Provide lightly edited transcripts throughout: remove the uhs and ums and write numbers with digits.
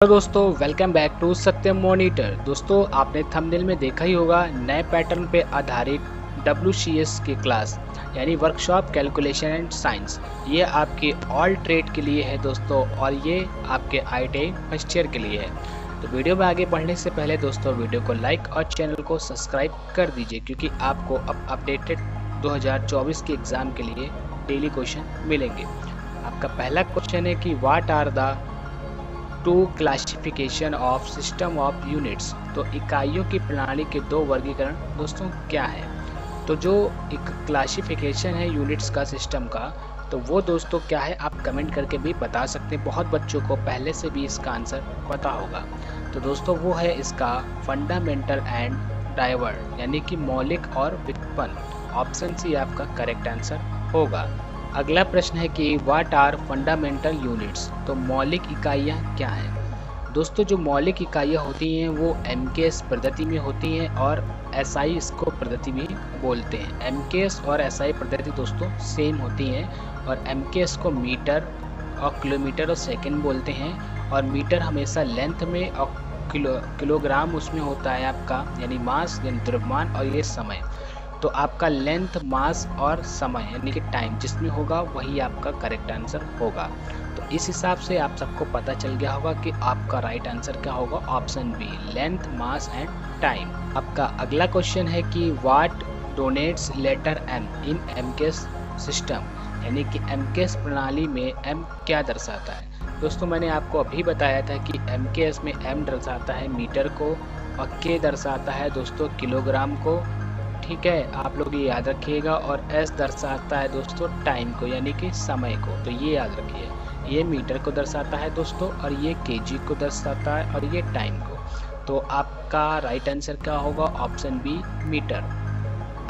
Hello दोस्तों, welcome back to Satyam monitor. दोस्तों, आपने थंबनेल में देखा ही होगा नए पैटर्न पे आधारित WCS की क्लास यानी वर्कशॉप कैलकुलेशन एंड साइंस। ये आपके ऑल ट्रेड के लिए है दोस्तों, और ये आपके ITI फर्स्ट ईयर के लिए है। तो वीडियो में आगे बढ़ने से पहले दोस्तों वीडियो को लाइक और चैनल को सब्सक्राइब कर दीजिए, क्योंकि आपको अब अपडेटेड 2024 के एग्ज़ाम के लिए डेली क्वेश्चन मिलेंगे। आपका पहला क्वेश्चन है कि what are the two classification of system of units. तो इकाइयों की प्रणाली के दो वर्गीकरण दोस्तों क्या है। तो जो एक क्लासिफिकेशन है यूनिट्स का सिस्टम का, तो वो दोस्तों क्या है आप कमेंट करके भी बता सकते हैं। बहुत बच्चों को पहले से भी इसका आंसर पता होगा। तो दोस्तों वो है इसका फंडामेंटल एंड डाइवर्ट, यानी कि मौलिक और व्युत्पन्न। ऑप्शन सी आपका करेक्ट आंसर होगा। अगला प्रश्न है कि व्हाट आर फंडामेंटल यूनिट्स। तो मौलिक इकाइयाँ क्या हैं। दोस्तों जो मौलिक इकाइयाँ होती हैं वो MKS पद्धति में होती हैं और SI इसको पद्धति में बोलते हैं। MKS और SI पद्धति दोस्तों सेम होती हैं, और MKS को मीटर और किलोमीटर और सेकंड बोलते हैं, और मीटर हमेशा लेंथ में और किलोग्राम उसमें होता है आपका, यानी मास यानी द्रव्यमान, और ये समय। तो आपका लेंथ, मास और समय यानी कि टाइम जिसमें होगा वही आपका करेक्ट आंसर होगा। तो इस हिसाब से आप सबको पता चल गया होगा कि आपका राइट आंसर क्या होगा। Option B, length, mass and time. आपका अगला क्वेश्चन है कि what denotes letter M in MKS system, यानी कि MKS प्रणाली में M क्या दर्शाता है। दोस्तों मैंने आपको अभी बताया था कि MKS में M दर्शाता है मीटर को, और K दर्शाता है दोस्तों किलोग्राम को। ठीक है, आप लोग ये याद रखिएगा। और S दर्शाता है दोस्तों टाइम को, यानी कि समय को। तो ये याद रखिए, ये मीटर को दर्शाता है दोस्तों, और ये kg को दर्शाता है, और ये टाइम को। तो आपका राइट आंसर क्या होगा। Option B, metre.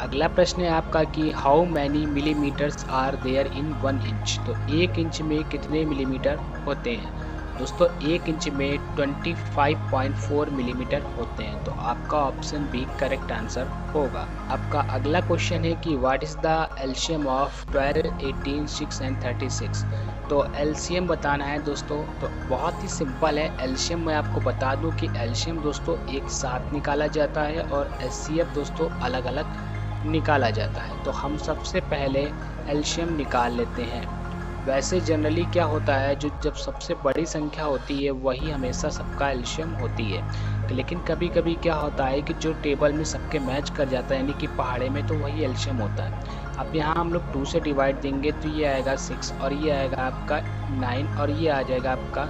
अगला प्रश्न है आपका कि how many millimetres are there in 1 inch. तो 1 इंच में कितने मिलीमीटर होते हैं। दोस्तों 1 इंच में 25.4 मिलीमीटर होते हैं। तो आपका ऑप्शन बी करेक्ट आंसर होगा। आपका अगला क्वेश्चन है कि what is the LCM of 12, 18, 6 and 36। तो एलसीएम बताना है दोस्तों। तो बहुत ही सिंपल है। एलसीएम मैं आपको बता दूं कि एलसीएम दोस्तों एक साथ निकाला जाता है, और एचसीएफ दोस्तों अलग अलग निकाला जाता है। तो हम सबसे पहले एलसीएम निकाल लेते हैं। वैसे जनरली क्या होता है, जो जब सबसे बड़ी संख्या होती है वही हमेशा सबका एलसीएम होती है। लेकिन कभी कभी क्या होता है कि जो टेबल में सबके मैच कर जाता है, यानी कि पहाड़े में, तो वही एलसीएम होता है। अब यहाँ हम लोग 2 से डिवाइड देंगे तो ये आएगा 6, और ये आएगा आपका 9, और ये आ जाएगा आपका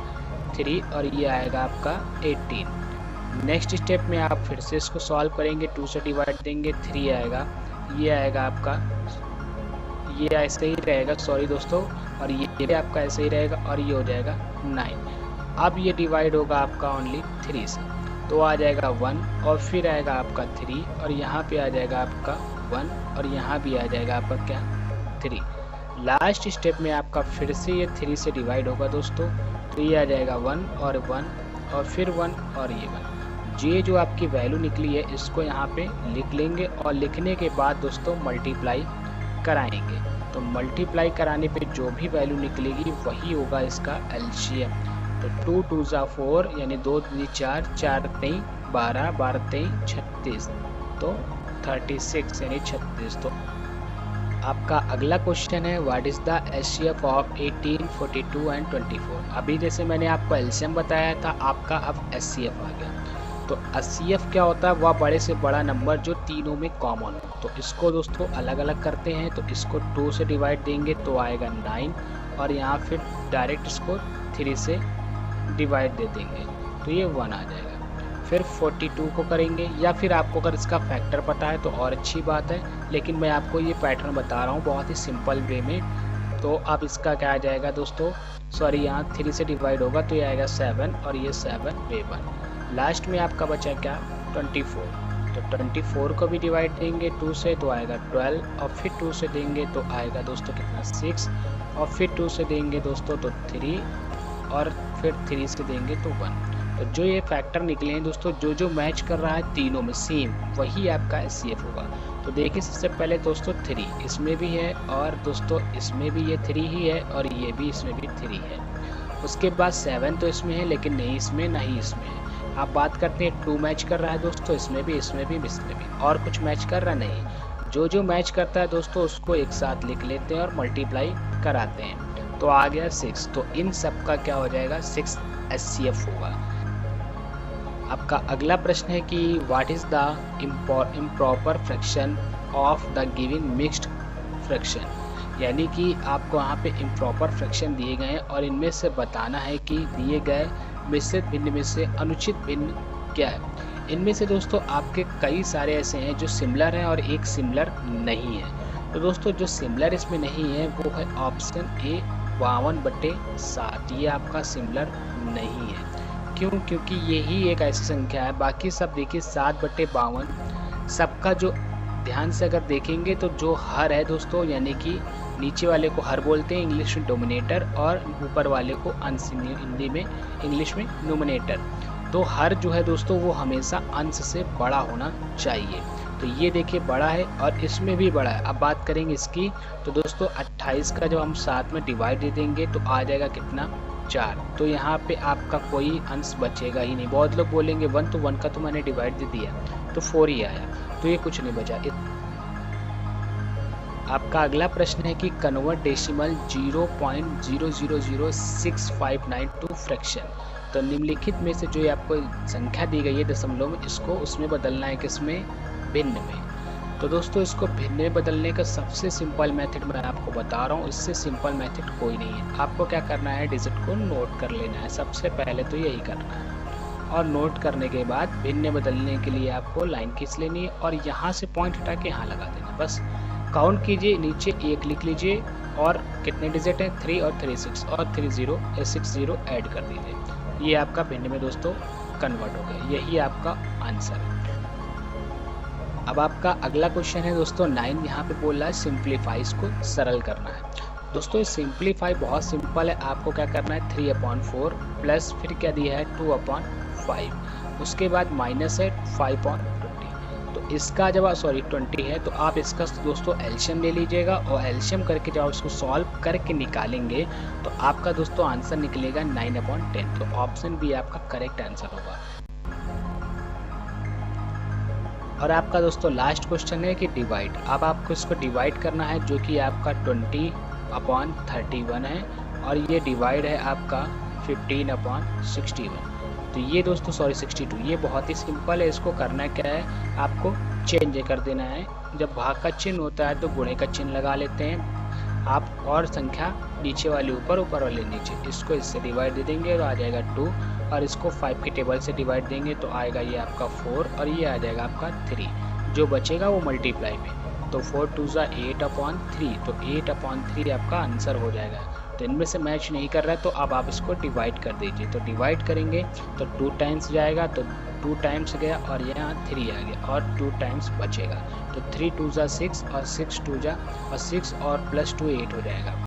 3, और ये आएगा आपका 18। नेक्स्ट स्टेप में आप फिर से इसको सॉल्व करेंगे। 2 से डिवाइड देंगे, 3 आएगा, ये आएगा आपका, ये ऐसे ही रहेगा, सॉरी दोस्तों, और ये आपका ऐसे ही रहेगा, और ये हो जाएगा 9। अब ये डिवाइड होगा आपका ओनली 3 से, तो आ जाएगा 1, और फिर आएगा आपका 3, और यहाँ पे आ जाएगा आपका 1, और यहाँ भी आ जाएगा आपका क्या 3। लास्ट स्टेप में आपका फिर से ये 3 से डिवाइड होगा दोस्तों, तो ये आ जाएगा 1 और 1, और फिर 1 और ये 1। ये जो आपकी वैल्यू निकली है इसको यहाँ पे लिख लेंगे, और लिखने के बाद दोस्तों मल्टीप्लाई कराएंगे। तो मल्टीप्लाई कराने पे जो भी वैल्यू निकलेगी वही होगा इसका एलसीएम। तो 2 2 जा 4, यानी 2 2 4, 4 3 12, 12 3 36, तो 36 यानी 36। तो आपका अगला क्वेश्चन है what is the HCF of 18, 42 and 24। अभी जैसे मैंने आपको एलसीएम बताया था, आपका अब एचसीएफ आ गया। तो एचसीएफ क्या होता है, वह बड़े से बड़ा नंबर जो तीनों में कॉमन हो। तो इसको दोस्तों अलग अलग करते हैं। तो इसको 2 से डिवाइड देंगे तो आएगा 9, और यहाँ फिर डायरेक्ट इसको 3 से डिवाइड दे देंगे तो ये 1 आ जाएगा। फिर 42 को करेंगे, या फिर आपको अगर इसका फैक्टर पता है तो और अच्छी बात है, लेकिन मैं आपको ये पैटर्न बता रहा हूँ बहुत ही सिंपल वे में। तो अब इसका क्या आ जाएगा दोस्तों, सॉरी यहाँ 3 से डिवाइड होगा तो ये आएगा 7, और ये 7 वे 1। लास्ट में आपका बचा क्या 24। तो 24 को भी डिवाइड देंगे 2 से तो आएगा 12, और फिर 2 से देंगे तो आएगा दोस्तों कितना 6, और फिर 2 से देंगे दोस्तों तो 3, और फिर 3 से देंगे तो 1। तो जो ये फैक्टर निकले हैं दोस्तों, जो मैच कर रहा है तीनों में सेम, वही आपका एचसीएफ होगा। तो देखिए सबसे पहले दोस्तों 3 इसमें भी है, और दोस्तों इसमें भी ये 3 ही है, और ये भी इसमें भी 3 है। उसके बाद 7 तो इसमें है लेकिन नहीं इसमें, नहीं इसमें है। आप बात करते हैं 2 मैच कर रहा है दोस्तों, इसमें भी, इसमें भी, इसमें भी। और कुछ मैच कर रहा नहीं। जो जो मैच करता है दोस्तों उसको एक साथ लिख लेते हैं और मल्टीप्लाई कराते हैं। तो आ गया 6। तो इन सब का क्या हो जाएगा, 6 SCF होगा। आपका अगला प्रश्न है कि what is the improper fraction of the given mixed fraction, यानी कि आपको यहाँ पे इम्प्रॉपर फ्रैक्शन दिए गए हैं और इनमें से बताना है कि दिए गए मिश्रित भिन्न में से अनुचित भिन्न क्या है। इनमें से दोस्तों आपके कई सारे ऐसे हैं जो सिमिलर हैं और एक सिमिलर नहीं है। तो दोस्तों जो सिमिलर इसमें नहीं है वो है ऑप्शन ए 52/7, ये आपका सिमिलर नहीं है। क्यों? क्योंकि यही एक ऐसी संख्या है, बाकी सब देखिए 7/52 सबका जो ध्यान से अगर देखेंगे तो जो हर है दोस्तों, यानी कि नीचे वाले को हर बोलते हैं इंग्लिश में डोमिनेटर और ऊपर वाले को अंश हिंदी में, इंग्लिश में नोमिनेटर। तो हर जो है दोस्तों वो हमेशा अंश से बड़ा होना चाहिए। तो ये देखिए बड़ा है और इसमें भी बड़ा है। अब बात करेंगे इसकी, तो दोस्तों 28 का जब हम 7 में डिवाइड दे देंगे तो आ जाएगा कितना, 4। तो यहाँ पे आपका कोई अंश बचेगा ही नहीं। बहुत लोग बोलेंगे 1, तो 1 का तो मैंने डिवाइड दे दिया तो 4 ही आया, तो ये कुछ नहीं बचा। आपका अगला प्रश्न है कि कन्वर्ट डेसिमल 0.000659 टू फ्रैक्शन। तो निम्नलिखित में से जो ये आपको संख्या दी गई है दशमलव में, इसको उसमें बदलना है, किसमें, भिन्न में। तो दोस्तों इसको भिन्न में बदलने का सबसे सिंपल मेथड मैं आपको बता रहा हूँ, इससे सिंपल मेथड कोई नहीं है। आपको क्या करना है, डिजिट को नोट कर लेना है, सबसे पहले तो यही करना है। और नोट करने के बाद भिन्न में बदलने के लिए आपको लाइन खींच लेनी है और यहाँ से पॉइंट हटा के यहाँ लगा देना। बस काउंट कीजिए, नीचे 1 लिख लीजिए और कितने डिजिट हैं, 3 और 3 6 और 60 ऐड कर दीजिए। ये आपका भिन्न में दोस्तों कन्वर्ट हो गया, यही आपका आंसर है। अब आपका अगला क्वेश्चन है दोस्तों 9, यहाँ पे बोल रहा है सिंप्लीफाई, इसको सरल करना है। दोस्तों सिंप्लीफाई बहुत सिंपल है, आपको क्या करना है, 3/4 प्लस फिर क्या दिया है 2/5, उसके बाद माइनस है 5/20। तो इसका जब 20 है तो आप इसका दोस्तों एलशियम ले लीजिएगा और एलशियम करके जब इसको सॉल्व करके निकालेंगे तो आपका दोस्तों आंसर निकलेगा 9/10। तो ऑप्शन बी आपका करेक्ट आंसर होगा। और आपका दोस्तों लास्ट क्वेश्चन है कि डिवाइड। अब आपको इसको डिवाइड करना है, जो कि आपका 20/31 है और ये डिवाइड है आपका 15/61। तो ये दोस्तों 62। ये बहुत ही सिंपल है, इसको करना क्या है, आपको चेंज कर देना है। जब भाग का चिन्ह होता है तो गुणे का चिन्ह लगा लेते हैं आप, और संख्या नीचे वाली ऊपर, ऊपर वाले नीचे, इसको इससे डिवाइड दे देंगे तो आ जाएगा 2, और इसको 5 के टेबल से डिवाइड देंगे तो आएगा ये आपका 4 और ये आ जाएगा आपका 3। जो बचेगा वो मल्टीप्लाई में, तो 4 2 8/3, तो 8/3 आपका आंसर हो जाएगा। तो इनमें से मैच नहीं कर रहा है तो अब आप इसको डिवाइड कर दीजिए। तो डिवाइड करेंगे तो 2 टाइम्स जाएगा, तो 2 टाइम्स गया और यहाँ 3 आ गया और 2 टाइम्स बचेगा। तो 3 2 6 और 6 2 और 6 और +2 8 हो जाएगा।